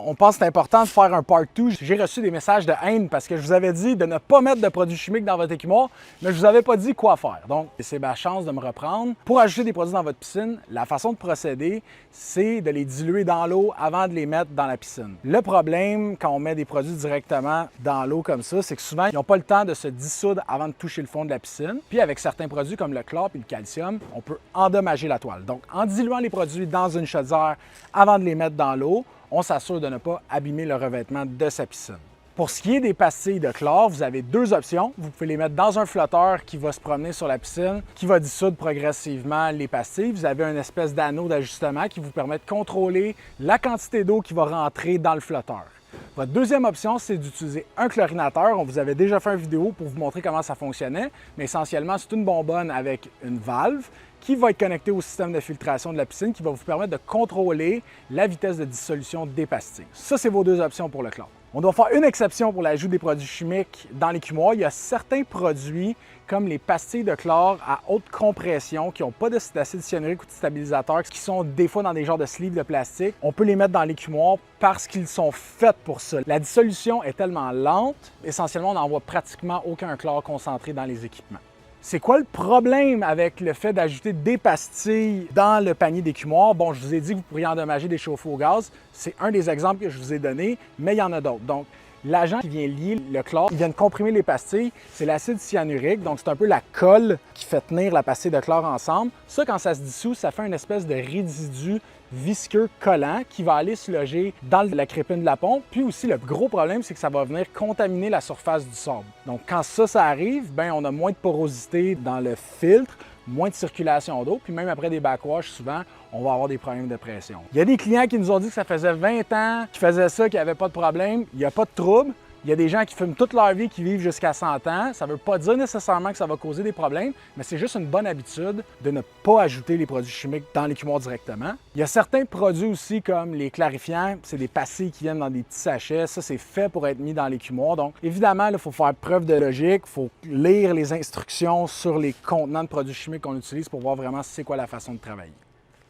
on pense que c'est important de faire un part 2. J'ai reçu des messages de haine parce que je vous avais dit de ne pas mettre de produits chimiques dans votre écumoire, mais je vous avais pas dit quoi faire. Donc, c'est ma chance de me reprendre. Pour ajouter des produits dans votre piscine, la façon de procéder, c'est de les diluer dans l'eau avant de les mettre dans la piscine. Le problème, quand on met des produits directement dans l'eau comme ça, c'est que souvent, ils n'ont pas le temps de se dissoudre avant de toucher le fond de la piscine. Puis avec certains produits comme le chlore et le calcium, on peut endommager la toile. Donc, en diluant les produits dans une chaudière avant de les mettre dans l'eau, on s'assure de ne pas abîmer le revêtement de sa piscine. Pour ce qui est des pastilles de chlore, vous avez deux options. Vous pouvez les mettre dans un flotteur qui va se promener sur la piscine, qui va dissoudre progressivement les pastilles. Vous avez une espèce d'anneau d'ajustement qui vous permet de contrôler la quantité d'eau qui va rentrer dans le flotteur. Votre deuxième option, c'est d'utiliser un chlorinateur. On vous avait déjà fait une vidéo pour vous montrer comment ça fonctionnait, mais essentiellement, c'est une bonbonne avec une valve qui va être connectée au système de filtration de la piscine qui va vous permettre de contrôler la vitesse de dissolution des pastilles. Ça, c'est vos deux options pour le chlore. On doit faire une exception pour l'ajout des produits chimiques dans l'écumoire. Il y a certains produits, comme les pastilles de chlore à haute compression, qui n'ont pas d'acide cyanurique ou de stabilisateur, qui sont des fois dans des genres de sleeves de plastique. On peut les mettre dans l'écumoire parce qu'ils sont faits pour ça. La dissolution est tellement lente, essentiellement, on n'envoie pratiquement aucun chlore concentré dans les équipements. C'est quoi le problème avec le fait d'ajouter des pastilles dans le panier d'écumoire? Bon, je vous ai dit que vous pourriez endommager des chauffe-eau au gaz. C'est un des exemples que je vous ai donné, mais il y en a d'autres. Donc, l'agent qui vient lier le chlore, il vient de comprimer les pastilles, c'est l'acide cyanurique. Donc, c'est un peu la colle qui fait tenir la pastille de chlore ensemble. Ça, quand ça se dissout, ça fait une espèce de résidu visqueux collant qui va aller se loger dans la crépine de la pompe. Puis aussi, le gros problème, c'est que ça va venir contaminer la surface du sable. Donc, quand ça arrive, bien, on a moins de porosité dans le filtre, moins de circulation d'eau, puis même après des backwash, souvent, on va avoir des problèmes de pression. Il y a des clients qui nous ont dit que ça faisait 20 ans qu'ils faisaient ça, qu'il n'y avait pas de problème. Il n'y a pas de trouble. Il y a des gens qui fument toute leur vie, qui vivent jusqu'à 100 ans. Ça ne veut pas dire nécessairement que ça va causer des problèmes, mais c'est juste une bonne habitude de ne pas ajouter les produits chimiques dans l'écumoire directement. Il y a certains produits aussi comme les clarifiants, c'est des pastilles qui viennent dans des petits sachets. Ça, c'est fait pour être mis dans l'écumoire. Donc, évidemment, il faut faire preuve de logique. Il faut lire les instructions sur les contenants de produits chimiques qu'on utilise pour voir vraiment c'est quoi la façon de travailler.